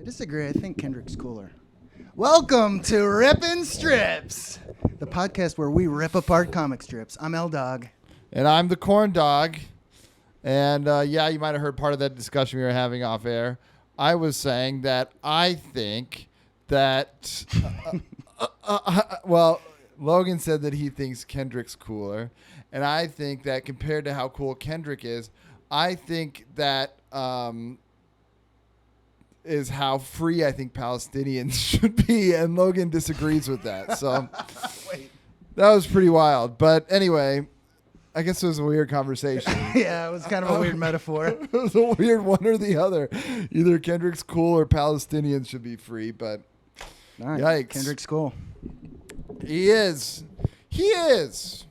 disagree. I think Kendrick's cooler. Welcome to Rippin' Strips, the podcast where we rip apart comic strips. I'm L-Dawg. And I'm the Corndog. And yeah, you might have heard part of that discussion we were having off air. I was saying that I think that, well, Logan said that he thinks Kendrick's cooler. And I think that compared to how cool Kendrick is, I think that is how free I think Palestinians should be. And Logan disagrees with that. So that was pretty wild. But anyway, I guess it was a weird conversation. Yeah, it was kind of a weird metaphor. It was a weird one or the other. Either Kendrick's cool or Palestinians should be free. But Right. yikes. Kendrick's cool. He is. He is.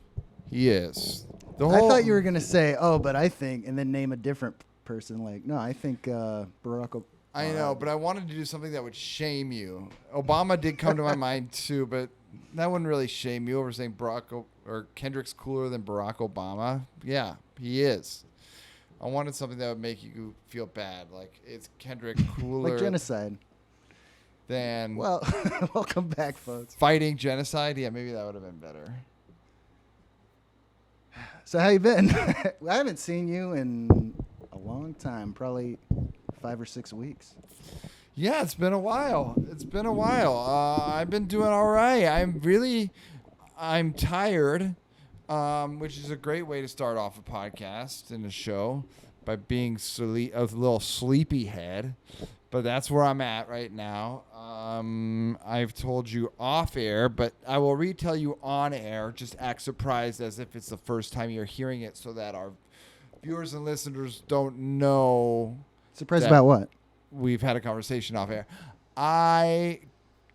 He is. The I thought you were going to say, oh, but I think, and then name a different person. Like, no, I think Barack Obama. I know, but I wanted to do something that would shame you. Obama did come to my mind too, but that wouldn't really shame you over saying or Kendrick's cooler than Barack Obama. Yeah, he is. I wanted something that would make you feel bad. Like, is Kendrick cooler Like genocide. than Well, welcome back, folks. fighting genocide? Yeah, maybe that would have been better. So how you been? I haven't seen you in a long time, probably 5 or 6 weeks. Yeah, it's been a while. I've been doing all right. I'm tired, which is a great way to start off a podcast and a show by being a little sleepyhead. But that's where I'm at right now. I've told you off air, but I will retell you on air. Just act surprised as if it's the first time you're hearing it so that our viewers and listeners don't know. Surprised about what? We've had a conversation off air. I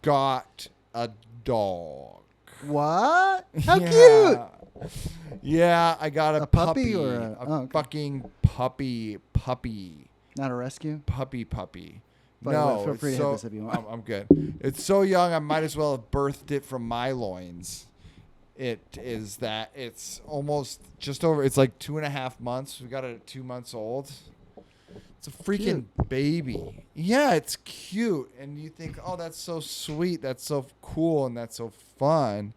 got a dog. What? How cute. Yeah, I got a puppy puppy. or a fucking puppy. Not a rescue? Puppy. But No, feel free to it's hit this if you want. I'm good. It's so young, I might as well have birthed it from my loins. It's almost just over. It's like 2.5 months. We got it at 2 months old. It's a freaking baby. Yeah, it's cute. And you think, oh, that's so sweet. That's so cool. And that's so fun.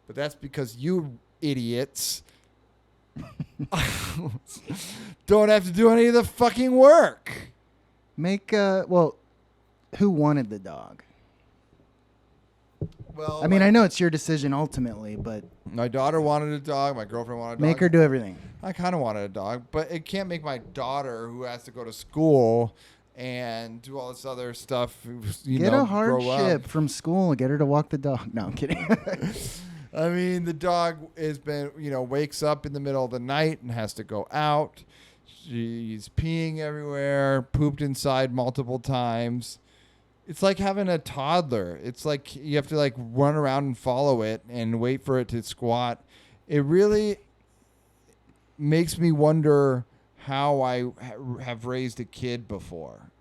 But that's because you idiots don't have to do any of the fucking work. Who wanted the dog? Well, I mean, I know it's your decision ultimately, but my daughter wanted a dog. My girlfriend wanted a dog. make her do everything. I kind of wanted a dog, but it can't make my daughter, who has to go to school and do all this other stuff, Get a hardship from school and get her to walk the dog. No, I'm kidding. I mean, the dog wakes up in the middle of the night and has to go out. She's peeing everywhere, pooped inside multiple times. It's like having a toddler. It's like you have to run around and follow it and wait for it to squat. It really makes me wonder how I have raised a kid before.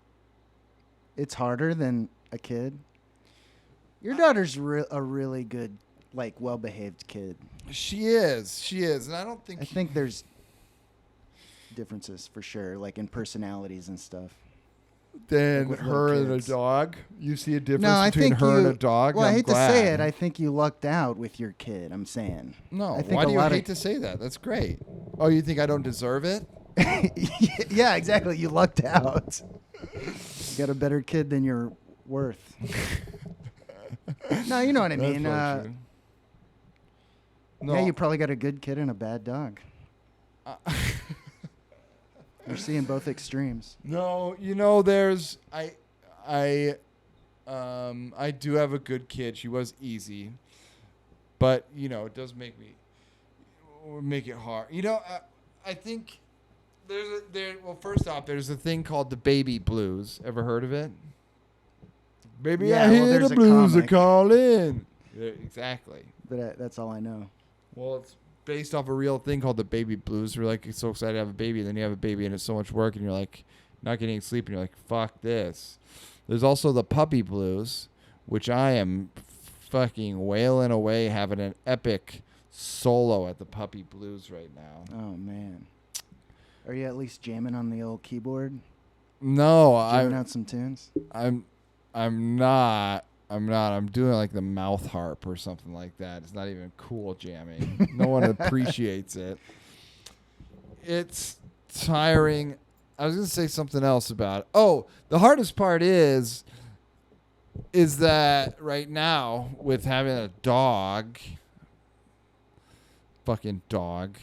It's harder than a kid. Your daughter's a really good, well-behaved kid. She is, and I think there's differences for sure, in personalities and stuff. Than with her and a kids. dog? You see a difference between her and a dog? Well, I hate glad. to say it. I think you lucked out with your kid. I'm saying. No, I think why do you hate to say that? That's great. Oh, you think I don't deserve it? Yeah, exactly. You lucked out. You got a better kid than you're worth. No, you know what I mean. No. Yeah, you probably got a good kid and a bad dog. You're seeing both extremes. No, there's I do have a good kid. She was easy, but it does make it hard. I think well, first off, there's a thing called the baby blues. Ever heard of it? Baby, Yeah, I hear there's the a blues are comic. calling. Yeah, exactly. But that's all I know. Well, it's based off a real thing called the baby blues. We're so excited to have a baby, and then you have a baby, and it's so much work, and you're not getting sleep, and you're fuck this. There's also the puppy blues, which I am fucking wailing away, having an epic solo at the puppy blues right now. Oh man, Are you at least jamming on the old keyboard? No, Jamming out some tunes? I'm not. I'm doing like the mouth harp or something like that. It's not even cool jamming. No one appreciates it. It's tiring. I was going to say something else about it. Oh, the hardest part is that right now with having a dog, fucking dog,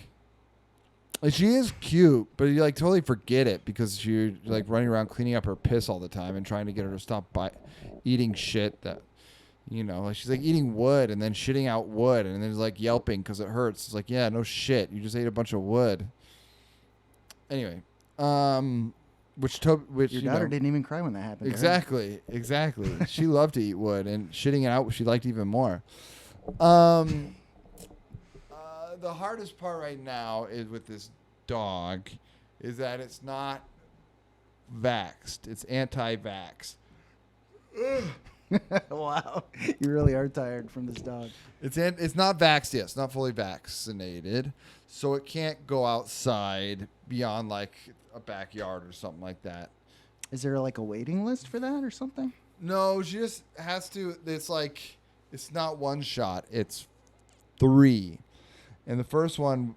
like she is cute, but you like totally forget it because you're like running around cleaning up her piss all the time and trying to get her to stop eating shit that, you know, like she's like eating wood and then shitting out wood and then it's like yelping because it hurts. It's like, yeah, no shit. You just ate a bunch of wood. Anyway, which your daughter didn't even cry when that happened. Exactly. She loved to eat wood and shitting it out she liked even more. The hardest part right now is with this dog is that it's not vaxxed. It's anti-vaxx. Wow. You really are tired from this dog. It's not vaxxed yet. It's not fully vaccinated. So it can't go outside beyond like a backyard or something like that. Is there like a waiting list for that or something? No, she just has to. It's like, it's not one shot. It's 3. And the first one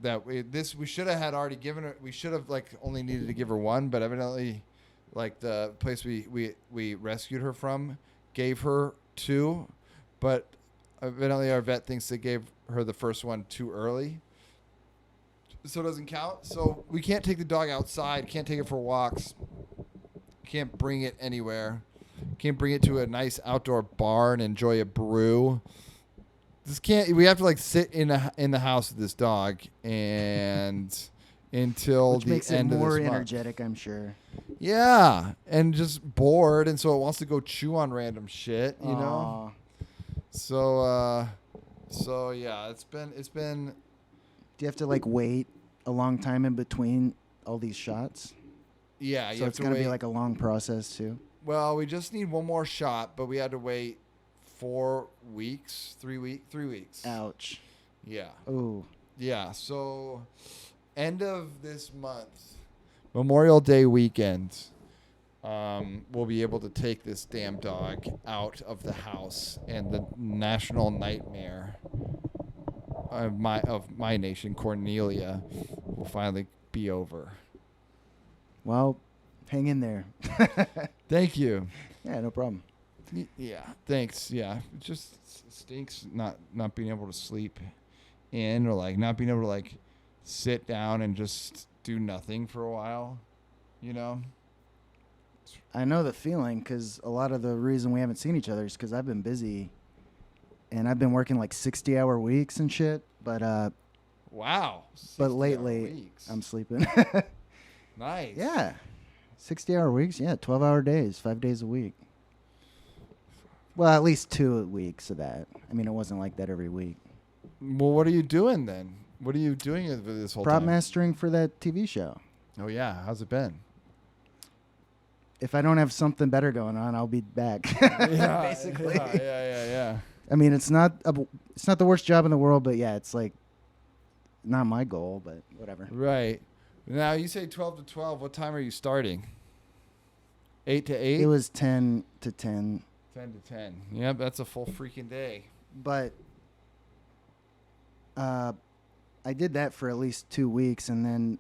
that we should have had already given her, we should have like only needed to give her 1, but evidently like the place we rescued her from gave her 2, but evidently our vet thinks they gave her the first one too early. So it doesn't count. So we can't take the dog outside, can't take it for walks, can't bring it anywhere, can't bring it to a nice outdoor bar and enjoy a brew. We have to like sit in the house with this dog and until Which the makes end it of this more month. energetic, I'm sure. Yeah, and just bored, and so it wants to go chew on random shit, you know. So yeah, it's been. Do you have to like wait a long time in between all these shots? Yeah, so it's gonna be like a long process too. Well, we just need one more shot, but we had to wait 4 weeks, 3 weeks. Ouch. Yeah. Ooh. Yeah. So, end of this month, Memorial Day weekend, we'll be able to take this damn dog out of the house, and the national nightmare of my nation, Cornelia, will finally be over. Well, hang in there. Thank you. Yeah, no problem. Yeah, thanks. Yeah, it just stinks not being able to sleep in, or like not being able to like sit down and just do nothing for a while, you know? I know the feeling because a lot of the reason we haven't seen each other is because I've been busy and I've been working like 60-hour weeks and shit. But wow. But lately I'm sleeping. Nice. Yeah. 60-hour weeks. Yeah. 12-hour days, 5 days a week. Well, at least 2 weeks of that. I mean, it wasn't like that every week. Well, what are you doing then? What are you doing with this whole Prop time? mastering for that TV show. Oh, yeah. How's it been? If I don't have something better going on, I'll be back. Yeah, basically. Yeah. I mean, it's not the worst job in the world, but yeah, it's like not my goal, but whatever. Right. Now, you say 12 to 12. What time are you starting? 8 to 8? It was 10 to 10. 10 to 10. Yep, that's a full freaking day. But I did that for at least 2 weeks, and then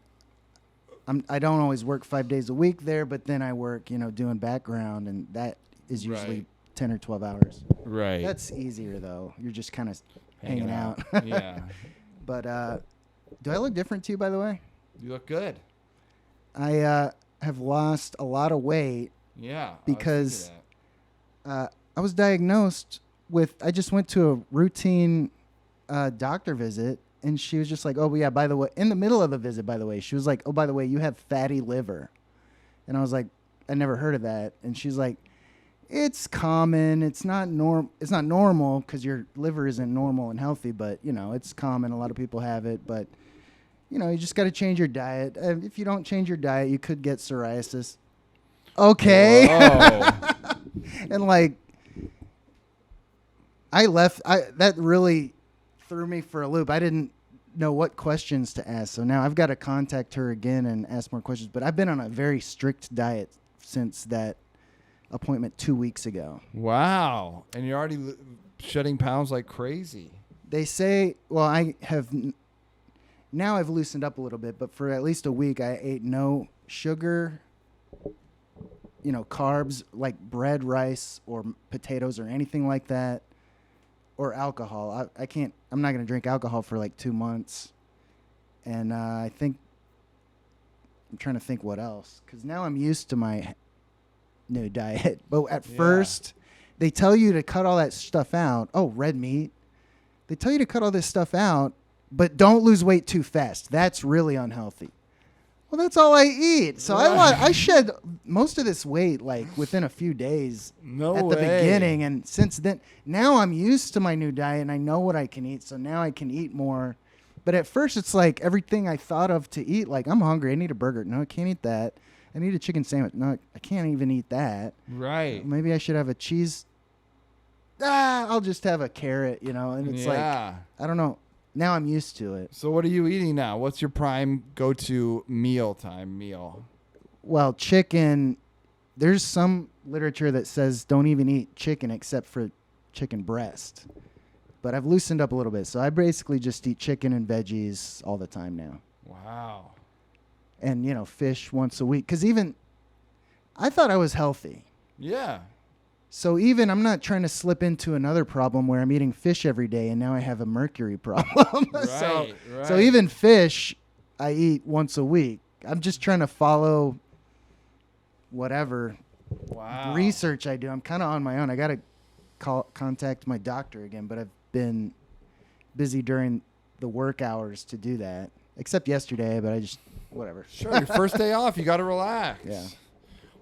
I don't always work 5 days a week there, but then I work, doing background, and that is usually 10 or 12 hours. Right. That's easier, though. You're just kind of hanging out. Yeah. But do I look different to you, by the way? You look good. I have lost a lot of weight. Yeah. Because I was diagnosed with, I just went to a routine doctor visit, and she was just like, oh, yeah, by the way, in the middle of the visit, by the way, she was like, oh, by the way, you have fatty liver. And I was like, I never heard of that. And she's like, it's common. It's not normal because your liver isn't normal and healthy, but, it's common. A lot of people have it, but, you just got to change your diet. If you don't change your diet, you could get psoriasis. Okay. And like, that really threw me for a loop. I didn't know what questions to ask. So now I've got to contact her again and ask more questions. But I've been on a very strict diet since that appointment 2 weeks ago. Wow. And you're already shedding pounds like crazy. They say, well, I have now I've loosened up a little bit, but for at least a week I ate no sugar, carbs like bread, rice, or potatoes or anything like that, or alcohol. I'm not going to drink alcohol for like 2 months. And I'm trying to think what else, because now I'm used to my new diet. But at first, they tell you to cut all that stuff out. Oh, red meat. They tell you to cut all this stuff out, but don't lose weight too fast. That's really unhealthy. Well, that's all I eat. So I shed most of this weight like within a few days the beginning. And since then, now I'm used to my new diet and I know what I can eat. So now I can eat more. But at first, it's like everything I thought of to eat. Like, I'm hungry. I need a burger. No, I can't eat that. I need a chicken sandwich. No, I can't even eat that. Right. Maybe I should have a cheese. I'll just have a carrot, And it's like, I don't know. Now I'm used to it. So what are you eating now? What's your prime go-to meal? Well, chicken. There's some literature that says don't even eat chicken except for chicken breast. But I've loosened up a little bit. So I basically just eat chicken and veggies all the time now. Wow. And, fish once a week. Because I thought I was healthy. Yeah. So I'm not trying to slip into another problem where I'm eating fish every day and now I have a mercury problem. Right. So even fish, I eat once a week. I'm just trying to follow whatever research I do. I'm kind of on my own. I got to contact my doctor again, but I've been busy during the work hours to do that, except yesterday, but I just, whatever. Sure, your first day off, you got to relax. Yeah.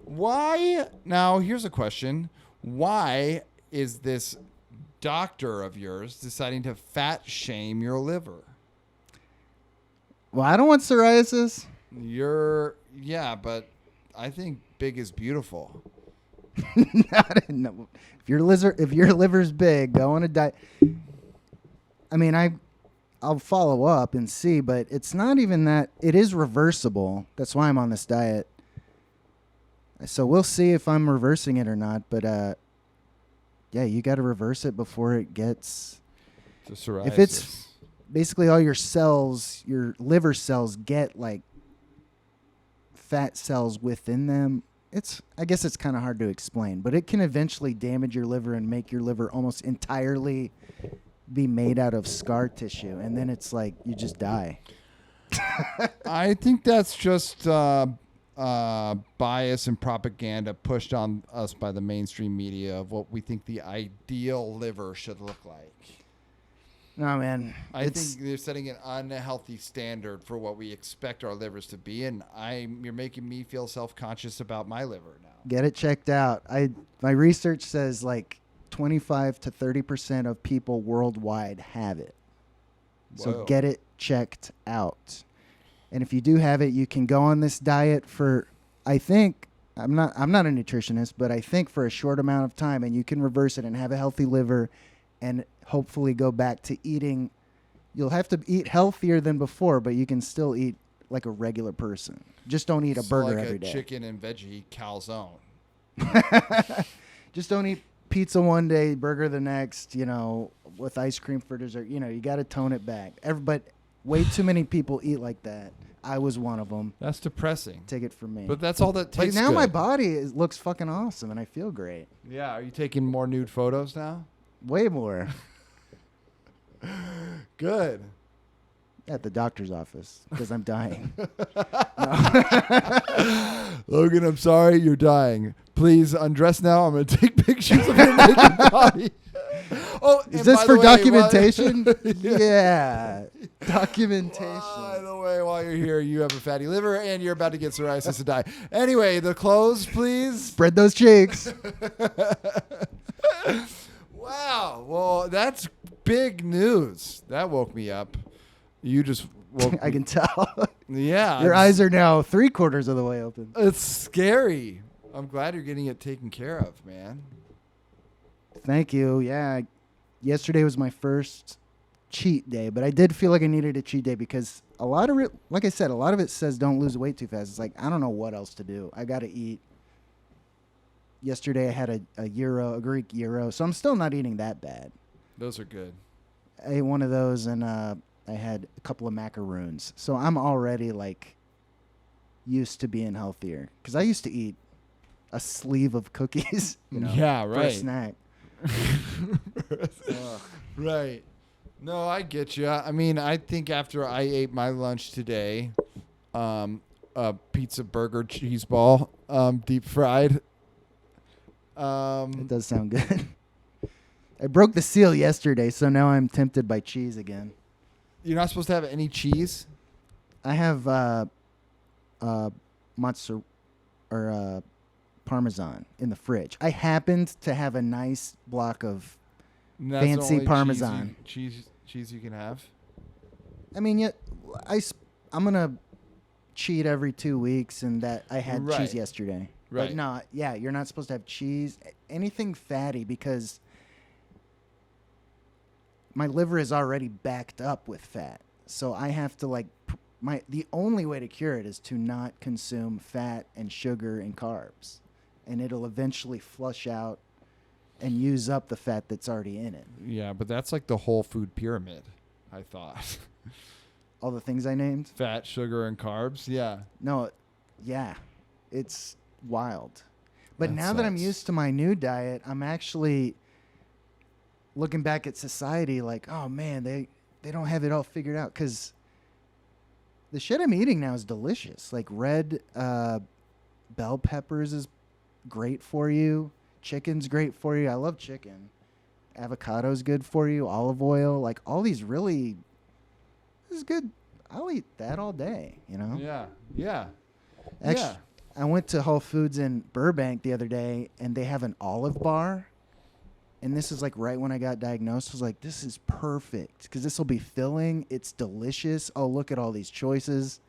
Why? Now, here's a question. Why is this doctor of yours deciding to fat shame your liver? Well, I don't want psoriasis. But I think big is beautiful. No. If your liver's big, go on a diet. I mean, I'll follow up and see, but it's not even that. It is reversible. That's why I'm on this diet. So we'll see if I'm reversing it or not. But you got to reverse it before it gets to psoriasis. If it's basically all your cells, your liver cells get like fat cells within them. I guess it's kind of hard to explain, but it can eventually damage your liver and make your liver almost entirely be made out of scar tissue. And then it's like you just die. I think that's just bias and propaganda pushed on us by the mainstream media of what we think the ideal liver should look like. No, man. I think they're setting an unhealthy standard for what we expect our livers to be, and you're making me feel self-conscious about my liver now. Get it checked out. My research says like 25 to 30% of people worldwide have it. Whoa. So get it checked out. And if you do have it, you can go on this diet for, I think, I'm not a nutritionist, but I think for a short amount of time, and you can reverse it and have a healthy liver and hopefully go back to eating. You'll have to eat healthier than before, but you can still eat like a regular person. Just don't eat a burger every day. Chicken and veggie calzone. Just don't eat pizza one day, burger the next, with ice cream for dessert. You got to tone it back. But way too many people eat like that. I was one of them. That's depressing. Take it from me. But that's all that tastes good. But now good. my body looks fucking awesome, and I feel great. Yeah. Are you taking more nude photos now? Way more. Good. At the doctor's office, because I'm dying. Logan, I'm sorry, you're dying. Please undress now. I'm going to take pictures of your naked body. Oh, is this for documentation? Yeah. Documentation. By the way, while you're here, you have a fatty liver and you're about to get psoriasis and die. Anyway, the clothes, please. Spread those cheeks. Wow. Well, that's big news. That woke me up. You just woke I can tell. Yeah. Your eyes are now 3/4 of the way open. It's scary. I'm glad you're getting it taken care of, man. Thank you. Yeah. Yesterday was my first cheat day, but I did feel like I needed a cheat day because a lot of it, like I said, a lot of it says don't lose weight too fast. It's like, I don't know what else to do. I got to eat. yesterday I had a Greek gyro, so I'm still not eating that bad. Those are good. I ate one of those, and I had a couple of macaroons. So I'm already like used to being healthier, because I used to eat a sleeve of cookies, Yeah, for a right. snack. Right. No, I get you. I mean, I think after I ate my lunch today, a pizza burger cheese ball, deep fried. It does sound good. I broke the seal yesterday, so now I'm tempted by cheese again. You're not supposed to have any cheese? I have mozzarella or Parmesan in the fridge. I happened to have a nice block of And that's the fancy only Parmesan. Cheese you can have? I mean, I'm gonna cheat every 2 weeks, and that I had Right. cheese yesterday. Right. But no, yeah, you're not supposed to have cheese, anything fatty, because my liver is already backed up with fat. So I have to the only way to cure it is to not consume fat and sugar and carbs, and it'll eventually flush out and use up the fat that's already in it. Yeah, but that's like the whole food pyramid, I thought. All the things I named? Fat, sugar, and carbs. Yeah. No, yeah, it's wild. But That now that I'm sucks. used to my new diet, I'm actually looking back at society like, oh man, they don't have it all figured out, because the shit I'm eating now is delicious. Like red bell peppers is great for you. Chicken's great for you. I love chicken. Avocado's good for you. Olive oil, like all these really, this is good. I'll eat that all day, Yeah. Yeah. Actually, Yeah. I went to Whole Foods in Burbank the other day, and they have an olive bar. And this is like right when I got diagnosed. I was like, this is perfect, because this will be filling. It's delicious. Oh, look at all these choices.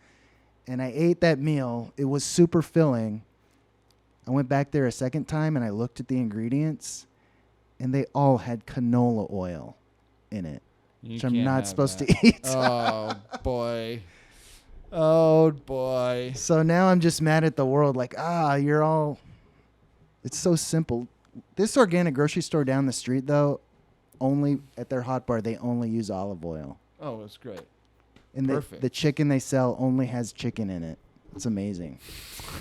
And I ate that meal. It was super filling. I went back there a second time, and I looked at the ingredients, and they all had canola oil in it, which I'm not supposed to eat. Oh, boy. Oh, boy. So now I'm just mad at the world. Like, it's so simple. This organic grocery store down the street, though, only at their hot bar, they only use olive oil. Oh, that's great. And Perfect. the chicken they sell only has chicken in it. It's amazing.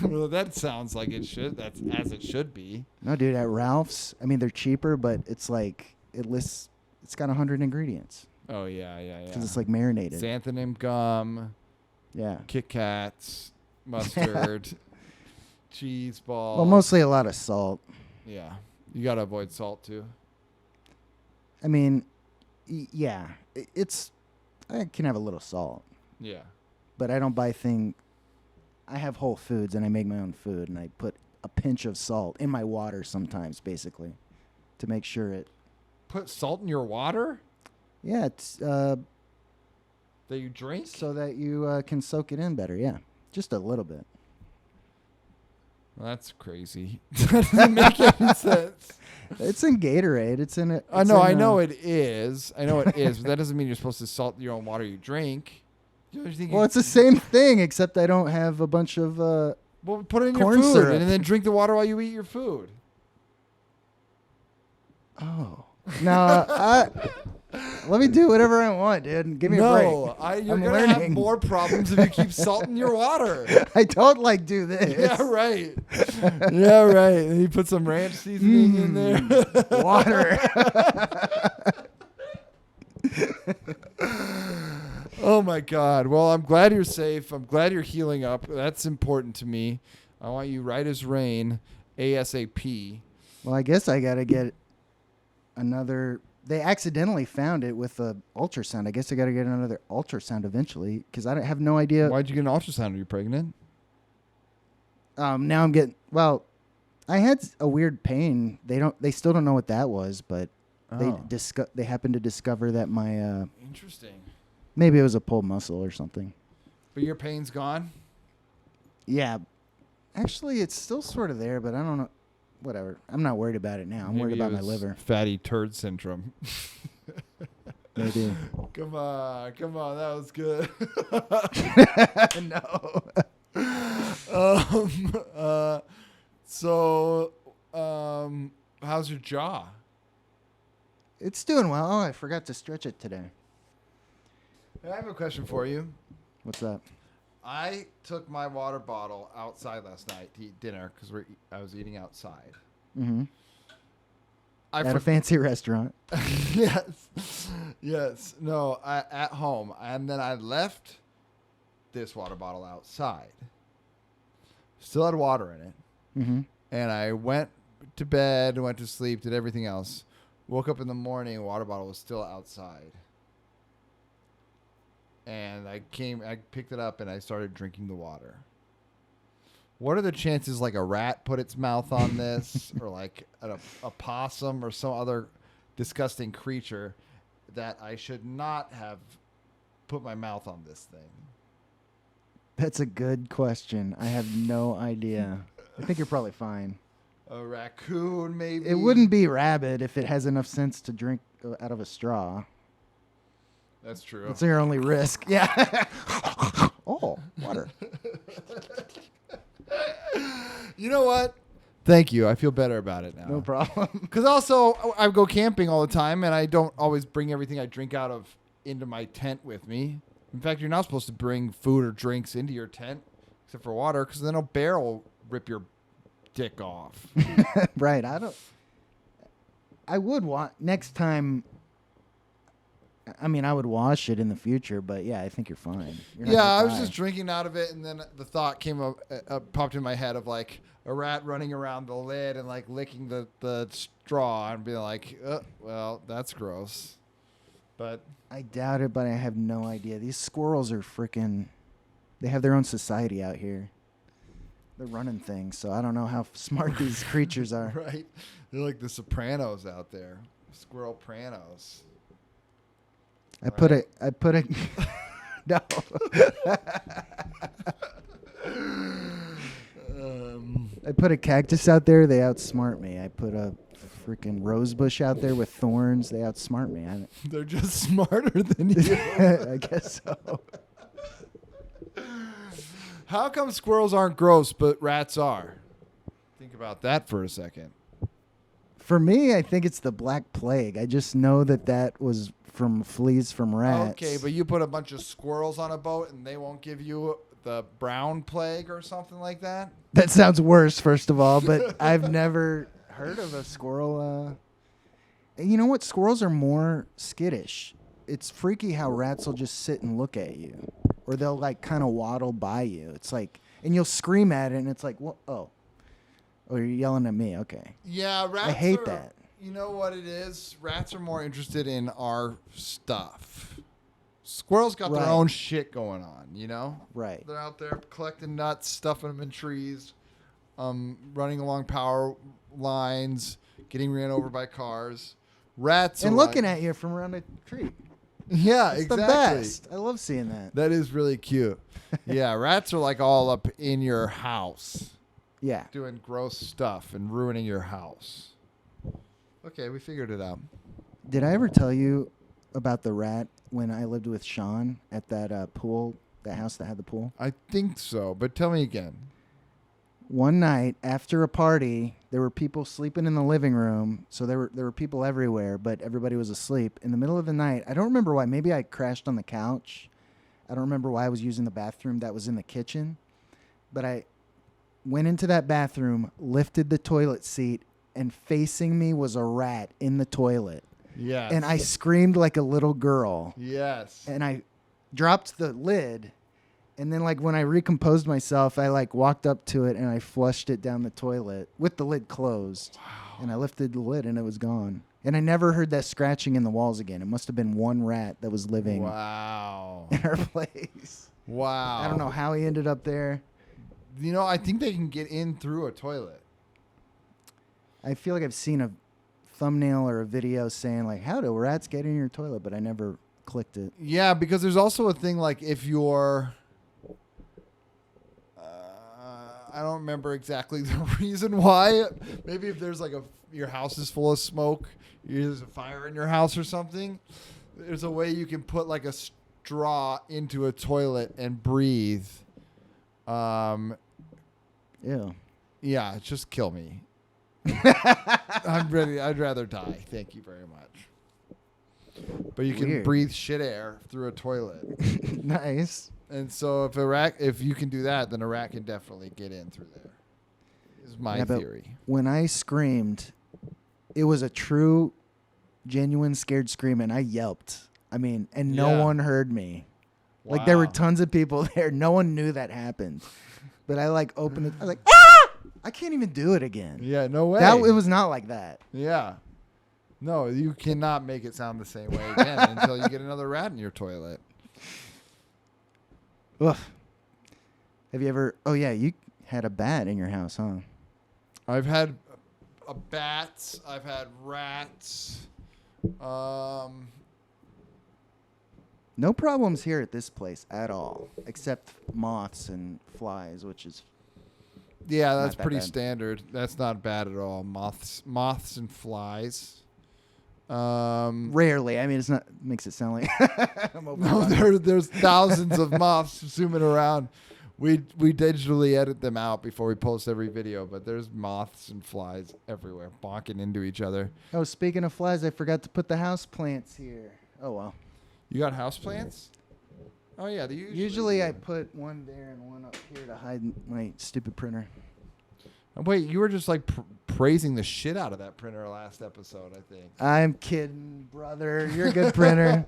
Well, that sounds like it should. That's as it should be. No, dude, at Ralph's, I mean, they're cheaper, but it's like, it's got 100 ingredients. Oh, yeah, yeah, yeah. Because it's like marinated. Xanthanin gum, Yeah. Kit Kats, mustard, cheese balls. Well, mostly a lot of salt. Yeah. You got to avoid salt, too. I mean, yeah. I can have a little salt, Yeah. but I don't buy I have Whole Foods, and I make my own food, and I put a pinch of salt in my water sometimes, basically, to make sure it. Put salt in your water Yeah, it's that you drink? so that you can soak it in better. Yeah, just a little bit. Well, that's crazy. That doesn't make any sense. It's in Gatorade. It's in it. I know it is. I know it is, but that doesn't mean you're supposed to salt your own water you drink. Well, it's the same thing, except I don't have a bunch of. Well, put it in your corn food syrup. and then drink the water while you eat your food. Oh no! Let me do whatever I want, dude. Give me a break. You're I'm gonna have learning. more problems if you keep salting your water. I don't do this. Yeah, right. Yeah, right. And you put some ranch seasoning in there. Water. Oh my God. Well, I'm glad you're safe. I'm glad you're healing up. That's important to me. I want you right as rain, ASAP. Well, I guess I gotta get another. They accidentally found it with a ultrasound. I guess I gotta get another ultrasound eventually, because I have no idea. Why'd you get an ultrasound? Are you pregnant? Now I'm getting. Well, I had a weird pain. They still don't know what that was, but Oh. they happened to discover that my Interesting. maybe it was a pulled muscle or something. But your pain's gone? Yeah, actually, it's still sort of there, but I don't know. Whatever. I'm not worried about it now. I'm worried Maybe about it my was liver. Fatty turd syndrome. Maybe. Come on. That was good. No. How's your jaw? It's doing well. Oh, I forgot to stretch it today. I have a question for you. What's that? I took my water bottle outside last night to eat dinner because I was eating outside. Mm-hmm. At a fancy restaurant. Yes. No, at home. And then I left this water bottle outside. Still had water in it. Mm-hmm. And I went to bed, went to sleep, did everything else. Woke up in the morning, water bottle was still outside. And I picked it up and I started drinking the water. What are the chances like a rat put its mouth on this or like a possum or some other disgusting creature that I should not have put my mouth on this thing? That's a good question. I have no idea. I think you're probably fine. A raccoon, maybe? It wouldn't be rabid if it has enough sense to drink out of a straw. That's true. That's your only risk. Yeah. Oh, water. You know what? Thank you. I feel better about it now. No problem. Because also, I go camping all the time, and I don't always bring everything I drink out of into my tent with me. In fact, you're not supposed to bring food or drinks into your tent, except for water, because then a bear will rip your dick off. Right. I would want next time. I mean, I would wash it in the future, but yeah, I think you're fine. Yeah, I was just drinking out of it, and then the thought came up, popped in my head of like a rat running around the lid and like licking the straw and being like, well, that's gross. But I doubt it, but I have no idea. These squirrels are freaking. They have their own society out here. They're running things, so I don't know how smart these creatures are. Right, they're like the Sopranos out there, Squirrel Pranos. I put a no. I put a cactus out there. They outsmart me. I put a freaking rose bush out there with thorns. They outsmart me. They're just smarter than you. I guess so. How come squirrels aren't gross but rats are? Think about that for a second. For me, I think it's the Black Plague. I just know that was from fleas from rats. Okay, but you put a bunch of squirrels on a boat and they won't give you the brown plague or something like that? That sounds worse, first of all, but I've never heard of a squirrel. You know what? Squirrels are more skittish. It's freaky how rats will just sit and look at you. Or they'll like kind of waddle by you. It's like, and you'll scream at it and it's like, what? Oh, you're yelling at me. Okay. Yeah, rats I hate that. You know what it is? Rats are more interested in our stuff. Squirrels got their own shit going on, you know? Right. They're out there collecting nuts, stuffing them in trees, running along power lines, getting ran over by cars. Rats and are looking at you from around a tree. Yeah, it's exactly. the best. I love seeing that. That is really cute. Yeah, rats are like all up in your house. Yeah. Doing gross stuff and ruining your house. Okay, we figured it out. Did I ever tell you about the rat when I lived with Sean at that pool, that house that had the pool? I think so, but tell me again. One night after a party, there were people sleeping in the living room. So there were people everywhere, but everybody was asleep. In the middle of the night, I don't remember why. Maybe I crashed on the couch. I don't remember why I was using the bathroom that was in the kitchen. But I went into that bathroom, lifted the toilet seat, and facing me was a rat in the toilet. Yes. And I screamed like a little girl. Yes. And I dropped the lid. And then, like, when I recomposed myself, I, like, walked up to it and I flushed it down the toilet with the lid closed. Wow. And I lifted the lid and it was gone. And I never heard that scratching in the walls again. It must have been one rat that was living in our place. Wow. I don't know how he ended up there. You know, I think they can get in through a toilet. I feel like I've seen a thumbnail or a video saying, like, how do rats get in your toilet? But I never clicked it. Yeah, because there's also a thing, like, if you're... I don't remember exactly the reason why. Maybe if there's like your house is full of smoke, there's a fire in your house or something. There's a way you can put like a straw into a toilet and breathe. Ew. Yeah, just kill me. I'm ready. I'd rather die. Thank you very much. But you can Weird. breathe shit air through a toilet. Nice. And so if you can do that, then a rat can definitely get in through there. Is my But theory. when I screamed, it was a true, genuine scared scream, and I yelped. I mean, and no Yeah. one heard me. Like, there were Wow. tons of people there. No one knew that happened. But I, like, opened it. I was like, ah! I can't even do it again. Yeah, no way. It was not like that. Yeah. No, you cannot make it sound the same way again until you get another rat in your toilet. Ugh. Have you ever... Oh, yeah, you had a bat in your house, huh? I've had bats. I've had rats. No problems here at this place at all, except moths and flies, which is... Yeah, that's Not that pretty bad. standard. That's not bad at all. Moths and flies. Rarely. I mean, it's not... Makes it sound like... I'm No, there's thousands of moths zooming around. We digitally edit them out before we post every video, but there's moths and flies everywhere, bonking into each other. Oh, speaking of flies, I forgot to put the house plants here. Oh, well. You got houseplants? Oh yeah, they Usually I put one there and one up here to hide my stupid printer. Wait, you were just like praising the shit out of that printer last episode, I think. I'm kidding, brother. You're a good printer.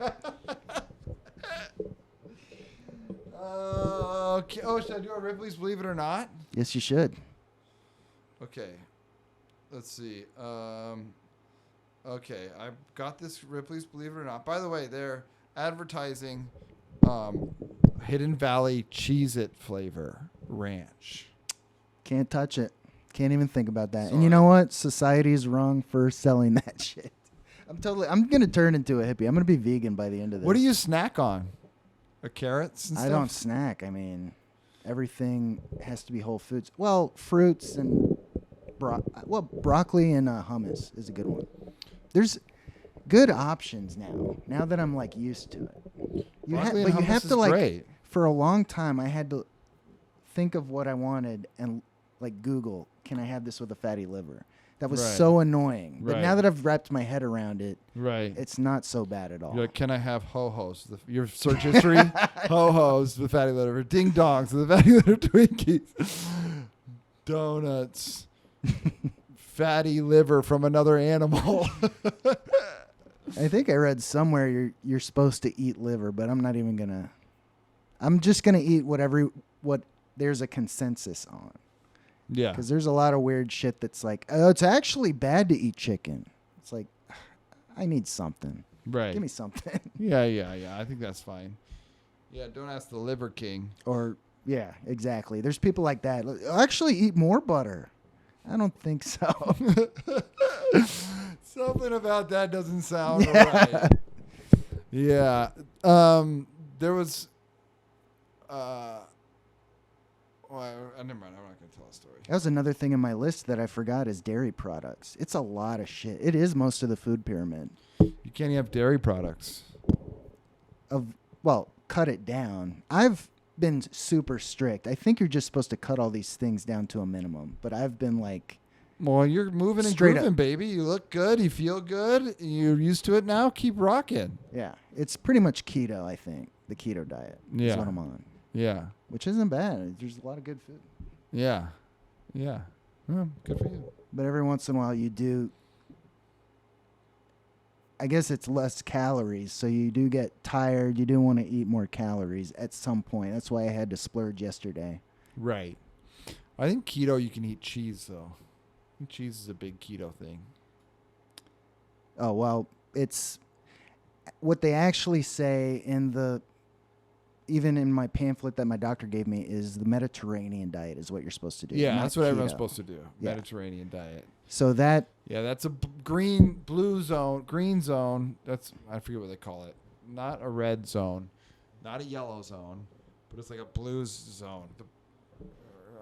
Okay. Oh, should I do a Ripley's Believe It or Not? Yes, you should. Okay. Let's see. Okay, I've got this Ripley's Believe It or Not. By the way, they're advertising Hidden Valley Cheez-It flavor ranch. Can't touch it. Can't even think about that. And Sorry. you know what? Society is wrong for selling that shit. I'm going to turn into a hippie. I'm going to be vegan by the end of this. What do you snack on? Carrots and stuff? I don't snack. I mean, everything has to be whole foods. Well, fruits and broccoli and hummus is a good one. There's good options now. Now that I'm like used to it. Broccoli But and you have hummus to is like great. for a long time I had to think of what I wanted and like Google, can I have this with a fatty liver? That was Right. so annoying. But Right. now that I've wrapped my head around it, Right. it's not so bad at all. You're like, can I have ho-hos? Your search history, ho-hos with fatty liver, ding-dongs with fatty liver Twinkies, donuts, fatty liver from another animal. I think I read somewhere you're supposed to eat liver, but I'm not even gonna. I'm just gonna eat what there's a consensus on, Yeah. because there's a lot of weird shit that's like, oh, it's actually bad to eat chicken. It's like, I need something. Right. Give me something. Yeah. I think that's fine. Yeah, don't ask the liver king. Or yeah, exactly. There's people like that. Actually, eat more butter. I don't think so. Something about that doesn't sound right. Yeah. There was. Well, never mind. I'm not going to tell a story. That was another thing in my list that I forgot is dairy products. It's a lot of shit. It is most of the food pyramid. You can't have dairy products. Cut it down. I've been super strict. I think you're just supposed to cut all these things down to a minimum. But I've been like, Well, you're moving and Straight grooving, up. baby. You look good. You feel good. You're used to it now. Keep rocking. yeah, it's pretty much keto, I think. The keto diet is Yeah. what I'm on, Yeah. which isn't bad. There's a lot of good food. Yeah. Yeah. Well, good for you. But every once in a while you do, I guess it's less calories. So you do get tired. You do want to eat more calories at some point. That's why I had to splurge yesterday. Right. I think keto, you can eat cheese, though. I think cheese is a big keto thing. Oh, well, it's what they actually say even in my pamphlet that my doctor gave me is the Mediterranean diet is what you're supposed to do. Yeah, not that's what everyone's keto. supposed to do. Yeah. Mediterranean diet. So that, Yeah, that's a green zone. That's, I forget what they call it. Not a red zone, not a yellow zone, but it's like a blue zone.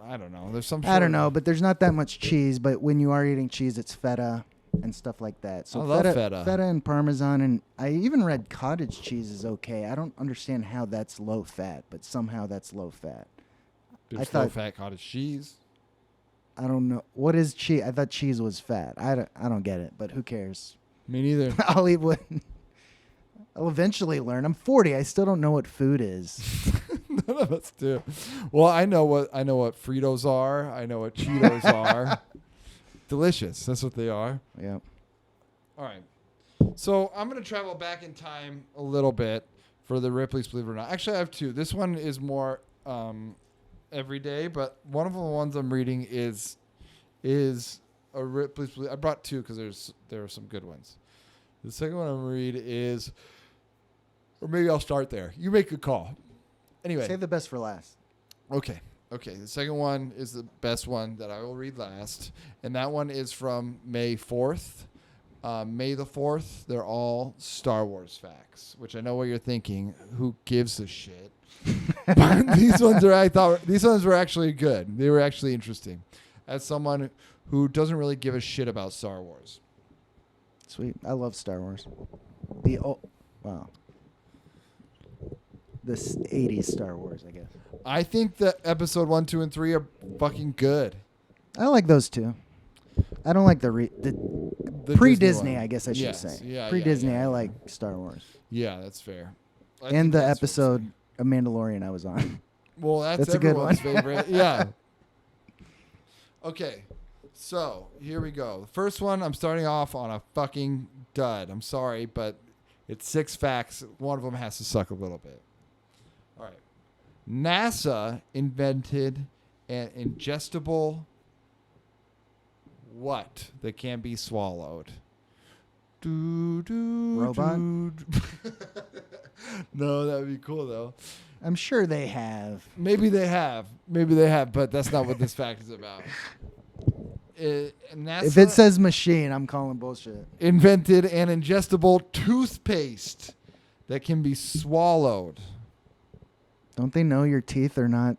I don't know. There's some. I don't know, but there's not that much cheese. But when you are eating cheese, it's feta and stuff like that. So I love feta. Feta and Parmesan, and I even read cottage cheese is okay. I don't understand how that's low fat, but somehow that's low fat. There's I thought- low-fat cottage cheese. I don't know. What is cheese? I thought cheese was fat. I don't get it, but who cares? Me neither. I'll eat what. I'll eventually learn. I'm 40. I still don't know what food is. None of us do. Well, I know what Fritos are. I know what Cheetos are. Delicious. That's what they are. Yep. All right. So I'm going to travel back in time a little bit for the Ripley's, believe it or not. Actually, I have two. This one is more every day, but one of the ones I'm reading is a Ripley's. I brought two because there are some good ones. The second one I'm read is, or maybe I'll start there. You make a call. Anyway. Save the best for last. Okay. The second one is the best one that I will read last, and that one is from May 4th. May the 4th, they're all Star Wars facts, which I know what you're thinking. Who gives a shit? But these ones were actually good. They were actually interesting. As someone who doesn't really give a shit about Star Wars. Sweet. I love Star Wars. Wow. This 80s Star Wars, I guess. I think that episode 1, 2, and 3 are fucking good. I like those two. I don't like the pre-Disney, I guess I should say. Yeah, pre-Disney, yeah. I like Star Wars. Yeah, that's fair. And the episode of Mandalorian I was on. Well, that's a good one. Everyone's favorite. Yeah. Okay, so here we go. The first one, I'm starting off on a fucking dud. I'm sorry, but it's 6 facts. One of them has to suck a little bit. All right. NASA invented an ingestible what that can be swallowed? Robot? No, that would be cool, though. I'm sure they have. Maybe they have, but that's not what this fact is about. NASA If it says machine, I'm calling bullshit. invented an ingestible toothpaste that can be swallowed. Don't they know your teeth are not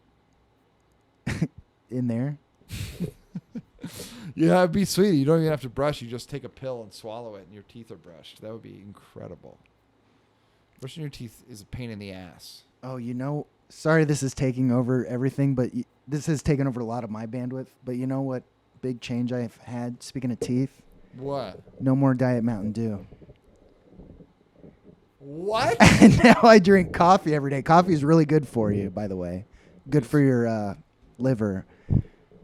in there? Yeah, it'd be sweet. You don't even have to brush. You just take a pill and swallow it, and your teeth are brushed. That would be incredible. Brushing your teeth is a pain in the ass. Oh, sorry this is taking over everything, but this has taken over a lot of my bandwidth. But you know what big change I've had, speaking of teeth? What? No more Diet Mountain Dew. What? And now I drink coffee every day. Coffee is really good for you, by the way. Good for your liver.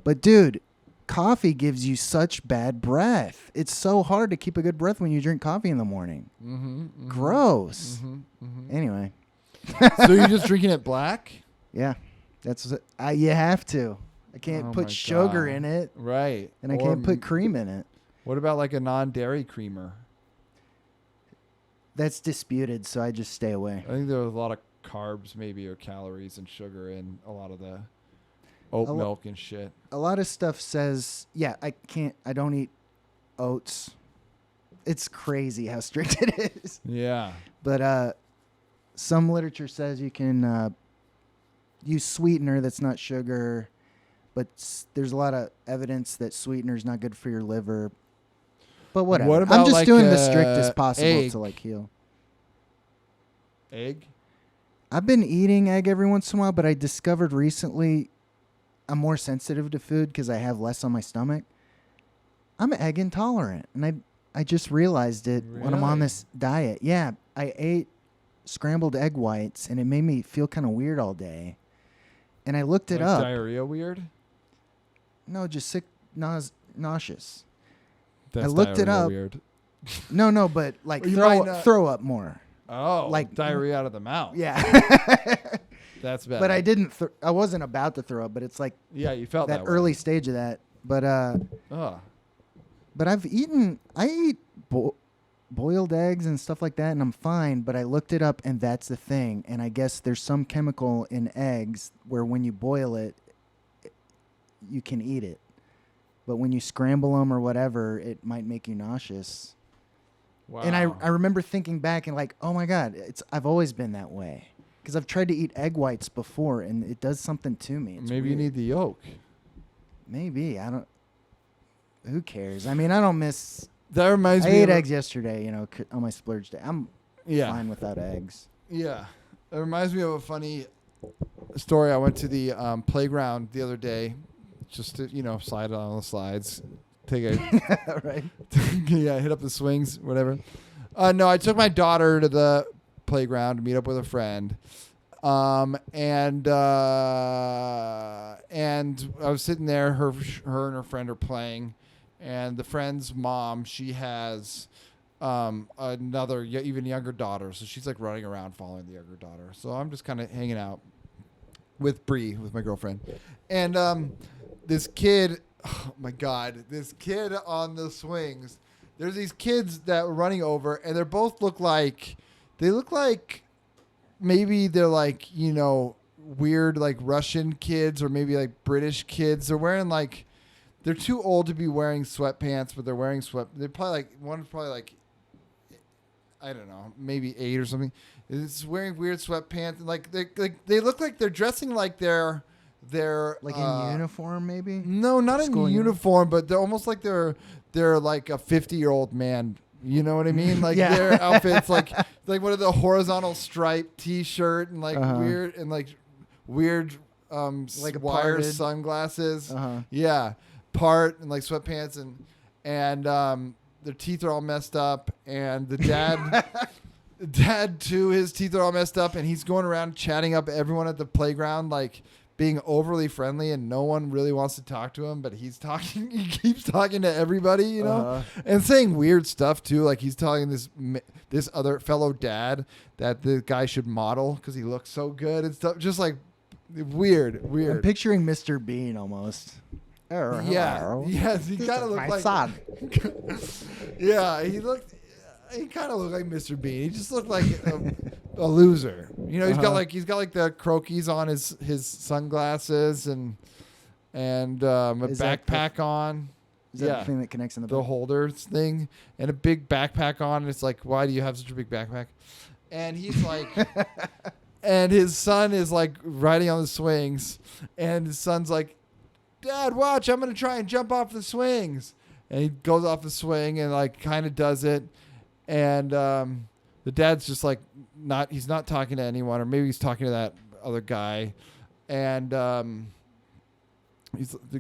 But, dude, coffee gives you such bad breath. It's so hard to keep a good breath when you drink coffee in the morning. Gross. Anyway. So you're just drinking it black? Yeah. You have to. I can't put sugar in it. Right. And I can't put cream in it. What about like a non-dairy creamer? That's disputed, so I just stay away. I think there was a lot of carbs maybe or calories and sugar in a lot of the oat milk and shit. A lot of stuff says, I don't eat oats. It's crazy how strict it is. Yeah. But some literature says you can use sweetener that's not sugar, but there's a lot of evidence that sweetener is not good for your liver. But whatever. What about I'm just like doing the strictest possible egg? to heal. Egg? I've been eating egg every once in a while, but I discovered recently I'm more sensitive to food because I have less on my stomach. I'm egg intolerant, and I just realized it when I'm on this diet. Yeah, I ate scrambled egg whites, and it made me feel kind of weird all day. And I looked it up. Diarrhea weird? No, just sick, nauseous. That's I looked it up. Weird. No, but like throw up more. Oh, like diarrhea out of the mouth. Yeah. That's bad. But I wasn't about to throw up, but it's like you felt that way. early stage of that. But but I eat boiled eggs and stuff like that, and I'm fine. But I looked it up, and that's the thing. And I guess there's some chemical in eggs where when you boil it, you can eat it. But when you scramble them or whatever, it might make you nauseous. Wow. And I remember thinking back and like, oh my God, I've always been that way. Because I've tried to eat egg whites before, and it does something to me. It's Maybe weird. you need the yolk. Maybe. Who cares? I mean, I don't miss... That reminds I me ate eggs yesterday, on my splurge day. I'm Yeah. fine without eggs. Yeah. It reminds me of a funny story. I went to the playground the other day, just to, slide on the slides, take a Right. yeah, hit up the swings, whatever. No, I took my daughter to the playground to meet up with a friend. And I was sitting there, her and her friend are playing, and the friend's mom, she has another even younger daughter, so she's like running around following the younger daughter. So I'm just kind of hanging out with Bree, with my girlfriend, and this kid, oh my god, this kid on the swings. There's these kids that were running over, and they both look like maybe they're like, weird like Russian kids or maybe like British kids. They're wearing like, they're too old to be wearing sweatpants, but they're wearing they're probably like, one's probably like, I don't know, maybe 8 or something. It's wearing weird sweatpants, and like they look like they're dressing like they're Like in uniform, maybe? No, not in School uniform, but they're almost like they're like a 50-year-old man. You know what I mean? Like Yeah. their outfits, like one of the horizontal striped T-shirt and like weird Like wire parted. sunglasses. Uh-huh. Yeah, part and like sweatpants and their teeth are all messed up, and the dad too, his teeth are all messed up, and he's going around chatting up everyone at the playground, like being overly friendly, and no one really wants to talk to him, but he keeps talking to everybody, and saying weird stuff too. Like he's telling this other fellow dad that the guy should model because he looks so good and stuff. Just like weird. I'm picturing Mr. Bean almost. Yeah. Yes, he kind of looked My like son. Yeah, he kind of looked like Mr. Bean. He just looked like a loser. He's got like the croquis on his sunglasses and a backpack on. Is that the thing that connects in the the back? holders thing and a big backpack on? And it's like, why do you have such a big backpack? And he's like, and his son is like riding on the swings, and his son's like, Dad, watch, I'm gonna try and jump off the swings. And he goes off the swing and like kind of does it. And the dad's just like he's not talking to anyone, or maybe he's talking to that other guy. And the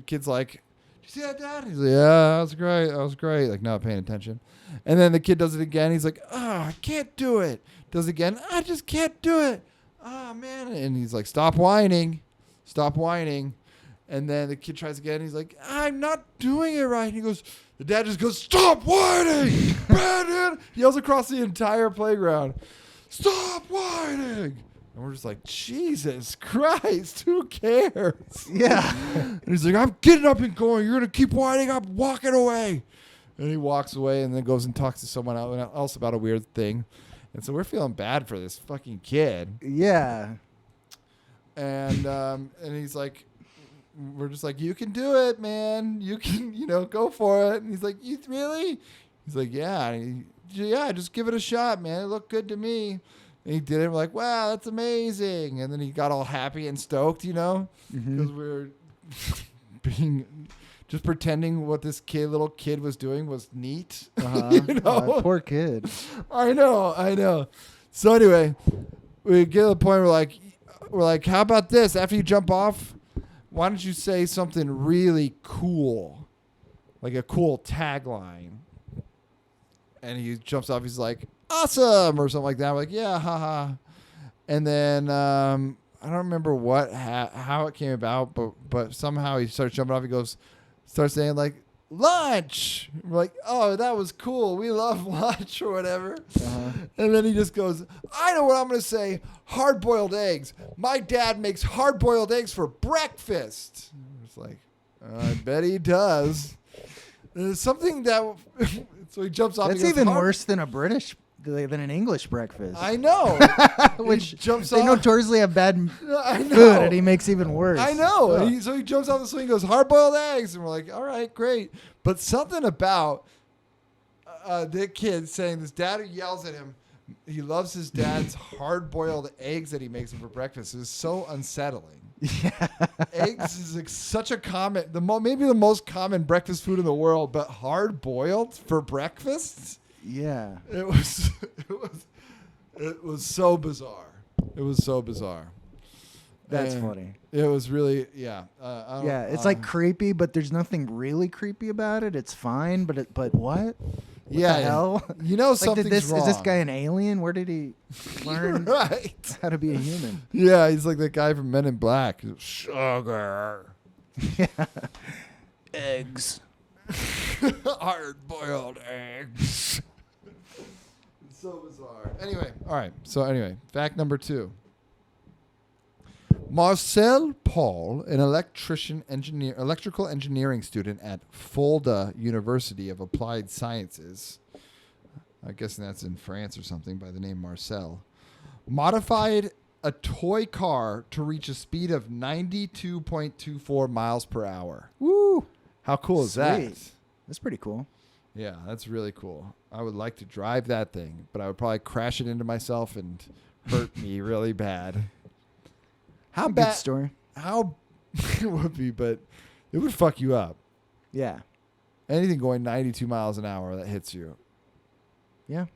kid's like, "Did you see that, Dad?" He's like, "Yeah, that was great." Like not paying attention. And then the kid does it again. He's like, I can't do it." Does it again. "I just can't do it. Oh man." And he's like, Stop whining. And then the kid tries again. He's like, "I'm not doing it right." And the dad just goes, "Stop whining, Brandon!" Yells across the entire playground, "Stop whining!" And we're just like, Jesus Christ, who cares? Yeah. And he's like, "I'm getting up and going. You're going to keep whining. I'm walking away." And he walks away and then goes and talks to someone else about a weird thing. And so we're feeling bad for this fucking kid. Yeah. And he's like, we're just like, "You can do it, man. You can, go for it." And he's like, "You really?" He's like, "Yeah." And "Yeah, just give it a shot, man. It looked good to me." And he did it. We're like, "Wow, that's amazing." And then he got all happy and stoked, because we were just pretending what this little kid was doing was neat. Poor kid. I know. So anyway, we get to the point where we're like, "How about this? After you jump off, why don't you say something really cool, like a cool tagline?" And he jumps off. He's like, "Awesome," or something like that. We're like, "Yeah, haha." And then I don't remember how it came about, but somehow he starts jumping off. He starts saying like, "Lunch." We're like, "Oh, that was cool. We love lunch," or whatever. And then he just goes, "I know what I'm going to say. Hard-boiled eggs. My dad makes hard-boiled eggs for breakfast." It's like, I bet he does. There's something that... So he jumps off. That's even worse than than an English breakfast. I know. Which jumps they off. notoriously have bad I know. food, and he makes even worse. I know. Ugh. So he jumps off the swing and goes, "Hard-boiled eggs." And we're like, all right, great. But something about the kid saying this dad who yells at him, he loves his dad's hard-boiled eggs that he makes him for breakfast. Is so unsettling. Yeah. Eggs is like such a common, maybe the most common breakfast food in the world, but hard-boiled for breakfast? Yeah. It was so bizarre. It was so bizarre. That's And funny. It was really, yeah. I don't- Yeah, it's like creepy, but there's nothing really creepy about it. It's fine, but what? What yeah, the hell? You know Like, something's wrong. is this guy an alien? Where did he learn right? how to be a human? Yeah, he's like that guy from Men in Black. Sugar. Yeah. Eggs. Hard-boiled eggs. It's so bizarre. Anyway, all right. So anyway, fact number 2. Marcel Paul, an electrical engineering student at Fulda University of Applied Sciences, I guess that's in France or something by the name Marcel, modified a toy car to reach a speed of 92.24 miles per hour. Woo! How cool is that? Sweet. That's pretty cool. Yeah, that's really cool. I would like to drive that thing, but I would probably crash it into myself and hurt me really bad. How Good bad? story. How it would be, but it would fuck you up. Yeah. Anything going 92 miles an hour that hits you. Yeah.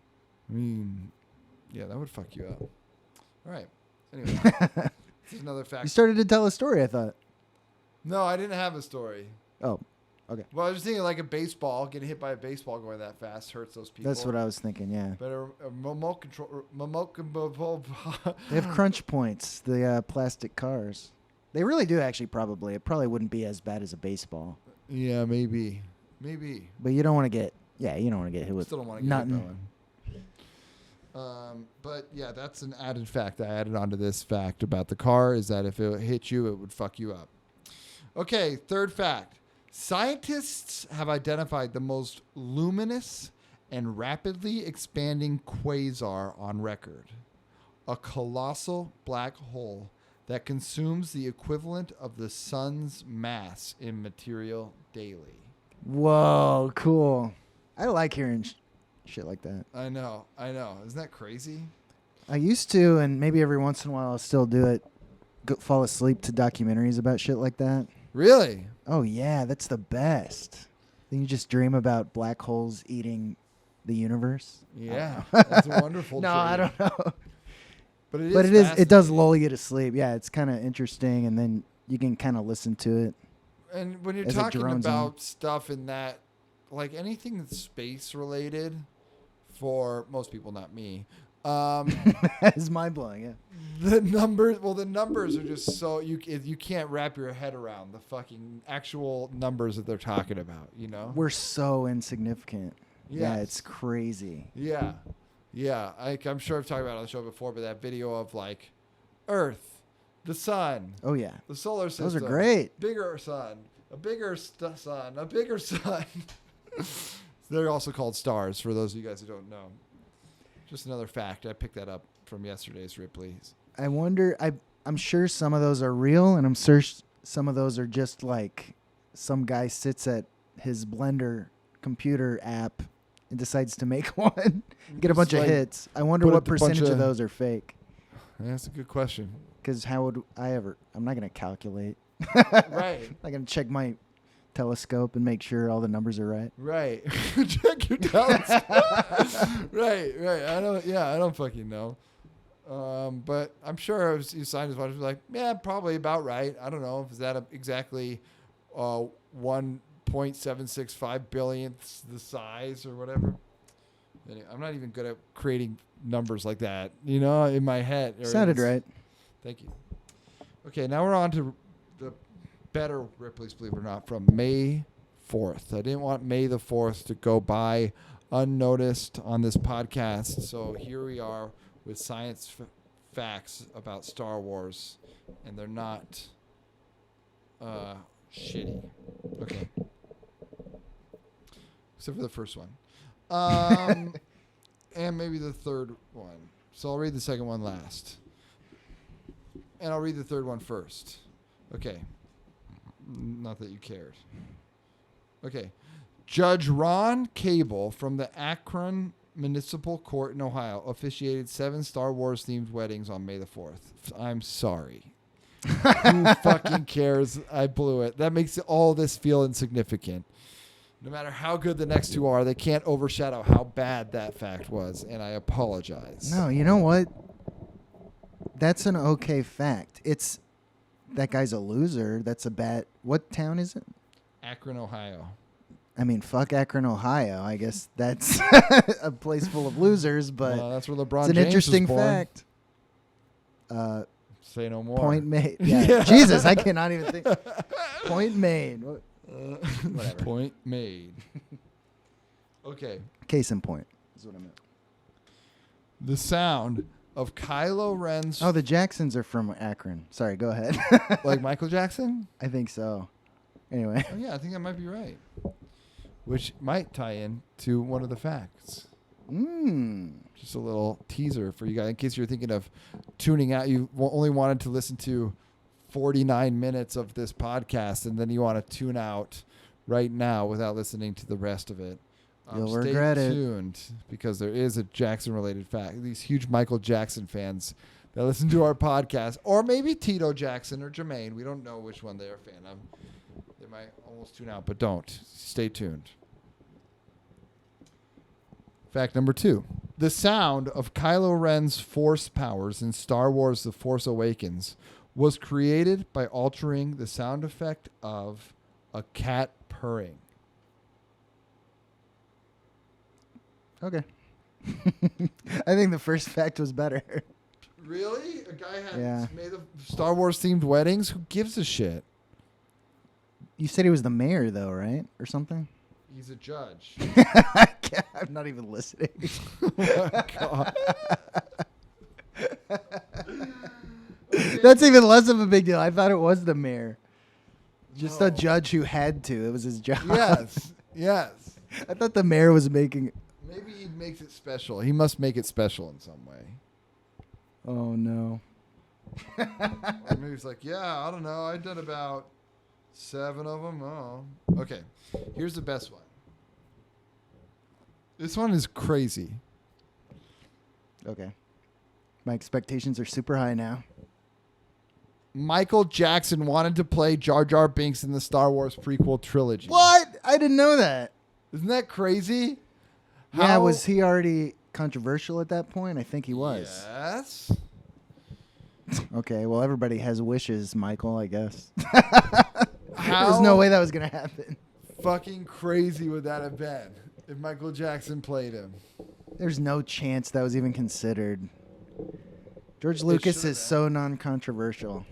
I mean, yeah, that would fuck you up. All right. Anyway, this is another fact. You started to tell a story, I thought. No, I didn't have a story. Oh, okay. Well, I was thinking like a baseball, getting hit by a baseball going that fast hurts those people. That's what I was thinking, yeah. But a remote control, They have crunch points, the plastic cars. They really do, actually, probably. It probably wouldn't be as bad as a baseball. Yeah, maybe. But you don't want to get, you don't want to get hit with Still don't want to get nothing. hit by one. But yeah, that's an added fact I added onto this fact about the car is that if it hit you, it would fuck you up. Okay, third fact. Scientists have identified the most luminous and rapidly expanding quasar on record. A colossal black hole that consumes the equivalent of the sun's mass in material daily. Whoa, cool. I like hearing shit like that. I know. Isn't that crazy? I used to, and maybe every once in a while I'll still do it. Fall asleep to documentaries about shit like that. Really? Oh, yeah, that's the best. Then you just dream about black holes eating the universe. Yeah, that's a wonderful No, dream. I don't know. But it is. But it does fascinating. lull you to sleep. Yeah, it's kind of interesting, and then you can kind of listen to it. And when you're as it talking drones on. about stuff in that, like anything that's space related, for most people, not me, It's mind-blowing, yeah. the numbers are just so you can't wrap your head around the fucking actual numbers that they're talking about. You know. We're so insignificant. Yeah, Yes. it's crazy. Yeah. I'm sure I've talked about it on the show before, but that video of like Earth, the sun, Oh, yeah. the solar system. Those are great. Bigger sun, a bigger sun, a bigger sun. They're also called stars, for those of you guys who don't know. Just another fact. I picked that up from yesterday's Ripley's. I wonder, I'm sure some of those are real, and I'm sure some of those are just like some guy sits at his Blender computer app and decides to make one, get a bunch of like hits. I wonder put what a bunch percentage of of- those are fake. That's a good question. Because how would I ever? I'm not going to calculate. Right. I'm not going to check my telescope and make sure all the numbers are right. Right. Check your telescope. Right. I don't fucking know. But I'm sure you scientists would be like, yeah, probably about right. I don't know. Is that exactly 1.765 billionths the size or whatever? Anyway, I'm not even good at creating numbers like that, in my head. Sounded right. Thank you. Okay, now we're on to the better Ripley's, believe it or not, from May 4th. I didn't want May the 4th to go by unnoticed on this podcast, so here we are with science facts about Star Wars, and they're not shitty. Okay. Except for the first one. And maybe the third one. So I'll read the second one last. And I'll read the third one first. Okay. Not that you cared. Okay. Judge Ron Cable from the Akron Municipal Court in Ohio officiated 7 Star Wars themed weddings on May the 4th. I'm sorry. Who fucking cares? I blew it. That makes all this feel insignificant. No matter how good the next 2 are, they can't overshadow how bad that fact was, and I apologize. No, you know what? That's an okay fact. It's that guy's a loser. That's a bad. What town is it? Akron, Ohio. I mean, fuck Akron, Ohio. I guess that's a place full of losers, but That's where LeBron it's an James interesting was born. fact. Say no more. Point made. Yeah. Jesus, I cannot even think. Point made. Whatever. Point made. Okay. Case in point is what I meant. The sound of Kylo Ren's... Oh, the Jacksons are from Akron. Sorry, go ahead. Like Michael Jackson? I think so. Anyway. Oh, yeah, I think that might be right. Which might tie in to one of the facts. Just a little teaser for you guys in case you're thinking of tuning out. You only wanted to listen to 49 minutes of this podcast, and then you want to tune out right now without listening to the rest of it. You'll regret it. Stay tuned because there is a Jackson-related fact. These huge Michael Jackson fans that listen to our podcast, or maybe Tito Jackson or Jermaine. We don't know which one they're a fan of. They might almost tune out, but don't. Stay tuned. Fact number 2. The sound of Kylo Ren's force powers in Star Wars The Force Awakens was created by altering the sound effect of a cat purring. Okay. I think the first fact was better. Really? A guy had Yeah. made of Star Wars themed weddings? Who gives a shit? You said he was the mayor, though, right? Or something? He's a judge. I'm not even listening. Oh my God. That's even less of a big deal. I thought it was the mayor. Just a No. judge who had to. It was his job. Yes. Yes. I thought the mayor was making... Maybe he makes it special. He must make it special in some way. Oh, no. Or maybe he's like, yeah, I don't know. I did about 7 of them. Oh. Okay. Here's the best one. This one is crazy. Okay. My expectations are super high now. Michael Jackson wanted to play Jar Jar Binks in the Star Wars prequel trilogy. What? I didn't know that. Isn't that crazy? Yeah, was he already controversial at that point? I think he was. Yes. Okay, well, everybody has wishes, Michael, I guess. How There's no way that was going to happen. fucking crazy would that have been if Michael Jackson played him? There's no chance that was even considered. George Lucas should've is been. so non-controversial.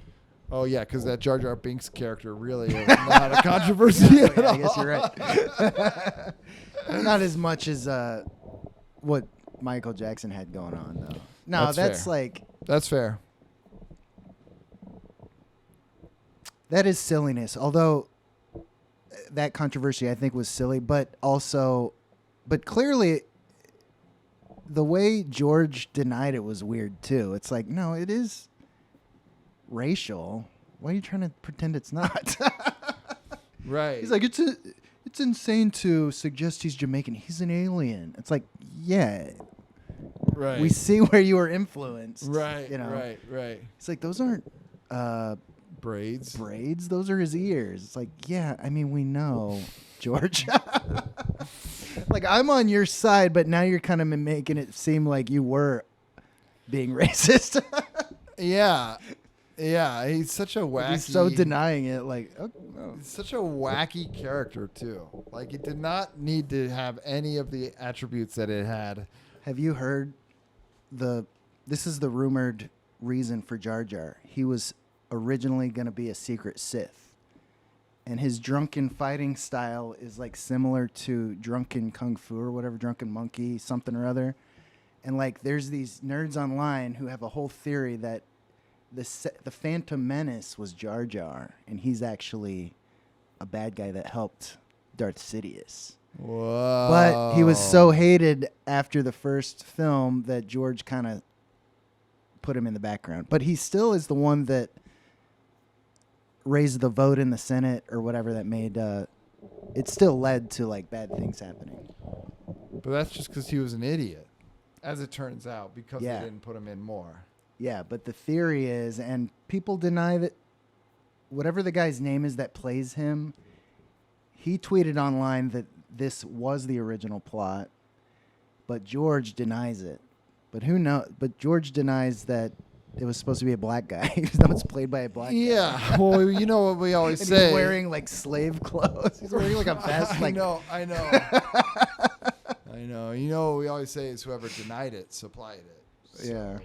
Oh, yeah, because that Jar Jar Binks character really is not a controversy at Yeah, all. I guess you're right. Not as much as what Michael Jackson had going on, though. No, That's fair. like... That's fair. That is silliness. Although that controversy, I think, was silly, but clearly the way George denied it was weird too. It's like, no, it is racial. Why are you trying to pretend it's not? Right. He's like, it's insane to suggest he's Jamaican. He's an alien. It's like, yeah, right. we see where you were influenced. Right. You know, Right. It's like, those aren't Braids. braids. Those are his ears. It's like, yeah, I mean, we know, George. Like, I'm on your side, but now you're kind of making it seem like you were being racist. Yeah. Yeah. He's such a wacky. He's so denying it. Like, oh. He's such a wacky character too. Like, it did not need to have any of the attributes that it had. Have you heard this is the rumored reason for Jar Jar. He was originally going to be a secret Sith. And his drunken fighting style is like similar to drunken kung fu or whatever, drunken monkey, something or other. And like, there's these nerds online who have a whole theory that the Phantom Menace was Jar Jar, and he's actually a bad guy that helped Darth Sidious. Whoa. But he was so hated after the first film that George kind of put him in the background. But he still is the one that raised the vote in the Senate or whatever that made it still led to like bad things happening. But that's just because he was an idiot, as it turns out, because Yeah. they didn't put him in more. Yeah, but the theory is, and people deny that whatever the guy's name is that plays him, he tweeted online that this was the original plot, but George denies it. But who knows? But George denies that it was supposed to be a black guy, even though it's played by a black guy. Yeah. Well, you know what we always And say. he's wearing like slave clothes. He's wearing like a vest. I know. I know. You know what we always say is whoever denied it supplied it. So Yeah.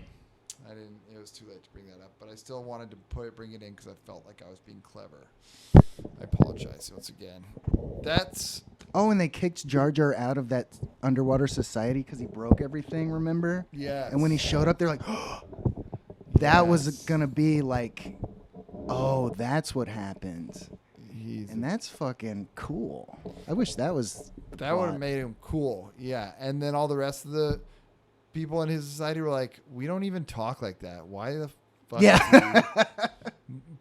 I didn't. It was too late to bring that up, but I still wanted to bring it in because I felt like I was being clever. I apologize once again. That's. Oh, and they kicked Jar Jar out of that underwater society because he broke everything. Remember? Yeah. And when he showed up, they're like, that was gonna be like, oh, that's what happened. And that's fucking cool. I wish that was. That would have made him cool. Yeah. And then all the rest of the people in his society were like, we don't even talk like that. Why the fuck? Yeah.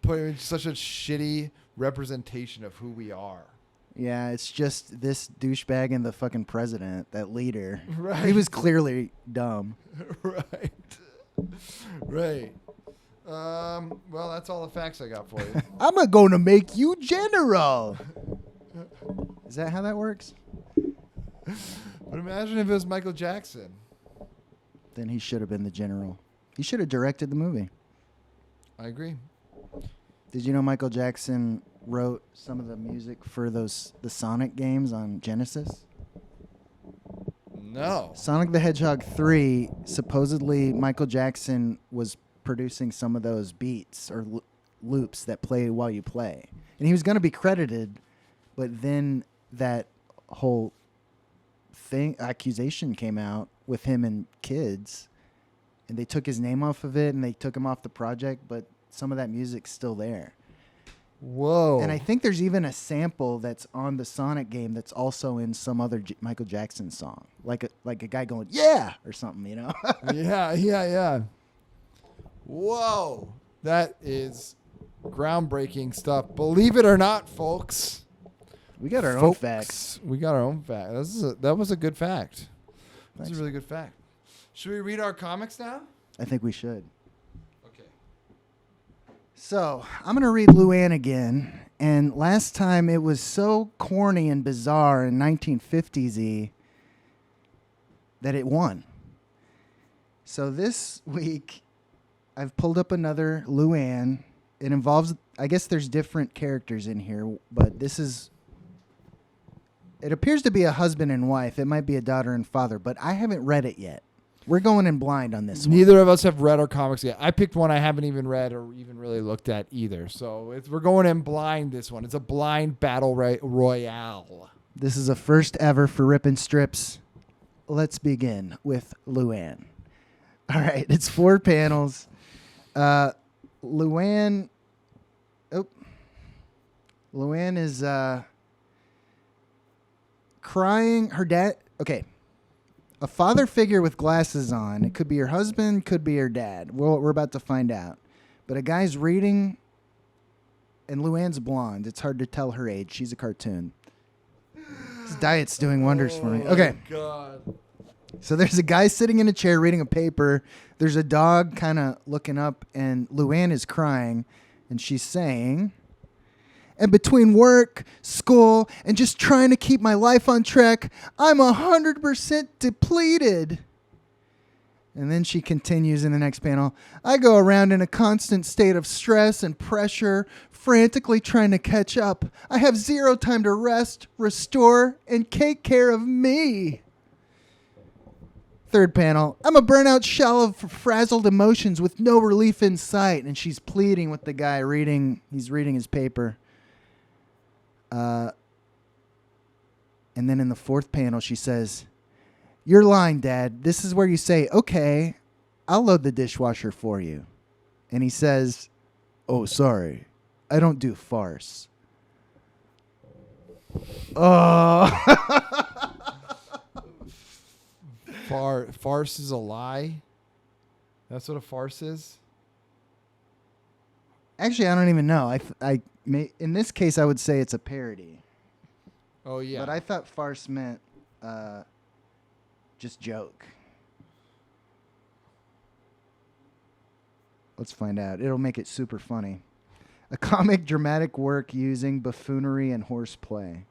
Put in such a shitty representation of who we are. Yeah, it's just this douchebag and the fucking president, that leader. Right. He was clearly dumb. Right. Right. Well, that's all the facts I got for you. I'm going to make you general. Is that how that works? But imagine if it was Michael Jackson. Then he should have been the general. He should have directed the movie. I agree. Did you know Michael Jackson wrote some of the music for the Sonic games on Genesis? No. Sonic the Hedgehog 3, supposedly Michael Jackson was producing some of those beats or loops that play while you play. And he was going to be credited, but then that whole accusation came out with him and kids, and they took his name off of it and they took him off the project, but some of that music's still there. Whoa. And I think there's even a sample that's on the Sonic game that's also in some other Michael Jackson song, like a guy going yeah or something, you know. Yeah. Whoa, that is groundbreaking stuff. Believe it or not, folks. We got our own facts. We got our own fact. That was a good fact. That's Thanks. a really good fact. Should we read our comics now? I think we should. Okay. So I'm going to read Luann again. And last time it was so corny and bizarre and 1950s-y that it won. So this week I've pulled up another Luann. It involves, I guess there's different characters in here, but it appears to be a husband and wife. It might be a daughter and father, but I haven't read it yet. We're going in blind on this one. Neither of us have read our comics yet. I picked one I haven't even read or even really looked at either. So we're going in blind this one. It's a blind battle royale. This is a first ever for Rip and Strips. Let's begin with Luann. All right, it's 4 panels. Luann is crying. Her dad. Okay. A father figure with glasses on. It could be her husband, could be her dad. We're about to find out. But a guy's reading, and Luann's blonde. It's hard to tell her age. She's a cartoon. This diet's doing wonders for me. Okay. God. So there's a guy sitting in a chair reading a paper. There's a dog kind of looking up, and Luann is crying, and she's saying, and between work, school, and just trying to keep my life on track, I'm 100% depleted. And then she continues in the next panel. I go around in a constant state of stress and pressure, frantically trying to catch up. I have zero time to rest, restore, and take care of me. Third panel. I'm a burnout shell of frazzled emotions with no relief in sight. And she's pleading with the guy reading. He's reading his paper. And then in the fourth panel, she says, "You're lying, Dad. This is where you say, okay, I'll load the dishwasher for you." And he says, "Oh, sorry. I don't do farce." Oh. Farce is a lie? That's what a farce is? Actually, I don't even know. In this case, I would say it's a parody. Oh, yeah. But I thought farce meant just joke. Let's find out. It'll make it super funny. A comic dramatic work using buffoonery and horseplay.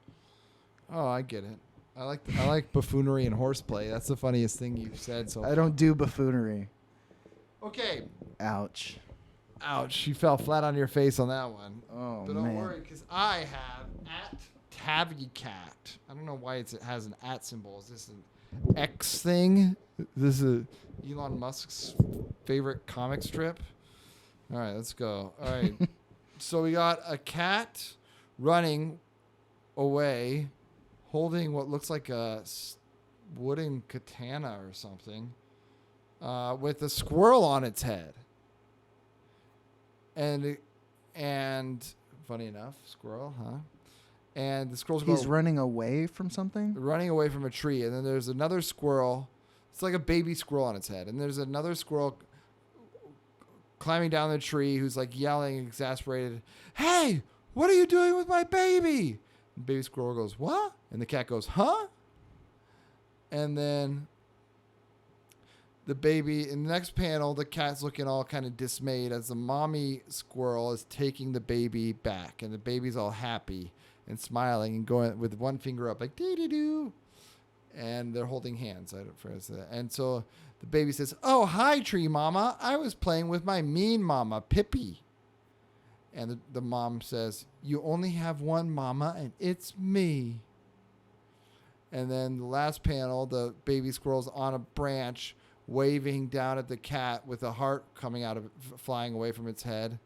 Oh, I get it. I like buffoonery and horseplay. That's the funniest thing you've said so far. I don't do buffoonery. Okay. Ouch. Ouch. You fell flat on your face on that one. Oh, But don't man. worry, because I have @TavvyCat. I don't know why it has an @ symbol. Is this an X thing? This is Elon Musk's favorite comic strip. All right, let's go. All right. So we got a cat running away, holding what looks like a wooden katana or something, with a squirrel on its head. And funny enough, squirrel, huh? And the squirrel's He's running away from something? running away from a tree, and then there's another squirrel. It's like a baby squirrel on its head, and there's another squirrel climbing down the tree who's like yelling, exasperated, "Hey, what are you doing with my baby?" And baby squirrel goes, "What?" And the cat goes, "Huh?" And then the baby, in the next panel, the cat's looking all kind of dismayed as the mommy squirrel is taking the baby back, and the baby's all happy and smiling and going with one finger up like dee-dee-doo. And they're holding hands. I don't forget that. And so the baby says, "Oh, hi, tree mama. I was playing with my mean mama, Pippi." And the mom says, "You only have one mama, and it's me." And then the last panel, the baby squirrel's on a branch waving down at the cat with a heart coming out of flying away from its head.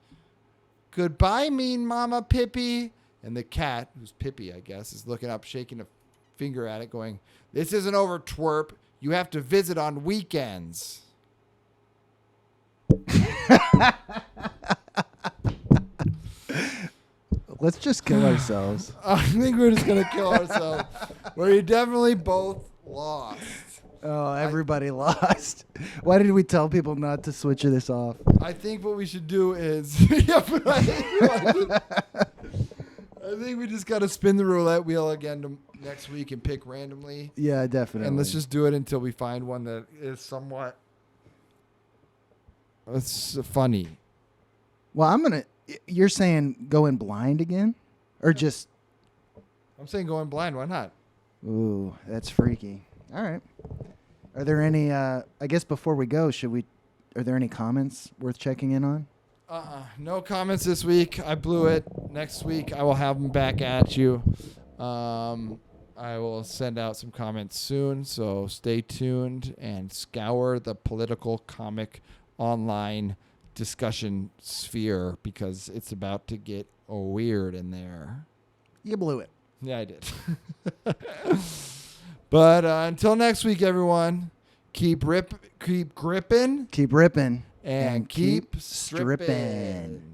"Goodbye, mean mama, Pippi." And the cat, who's Pippi, I guess, is looking up, shaking a finger at it, going, "This isn't over, twerp. You have to visit on weekends." Let's just kill ourselves. I think we're just going to kill ourselves. We're definitely both lost. Oh, everybody lost. Why did we tell people not to switch this off? I think what we should do is... I think we just got to spin the roulette wheel again next week and pick randomly. Yeah, definitely. And let's just do it until we find one that is somewhat funny. Well, you're saying go in blind again? Or just... I'm saying going blind. Why not? Ooh, that's freaky. All right. Are there any, I guess before we go, are there any comments worth checking in on? No comments this week. I blew it. Next week, I will have them back at you. I will send out some comments soon, so stay tuned and scour the political comic online discussion sphere because it's about to get weird in there. You blew it. Yeah, I did. But until next week, everyone, keep gripping, Keep ripping. and keep stripping.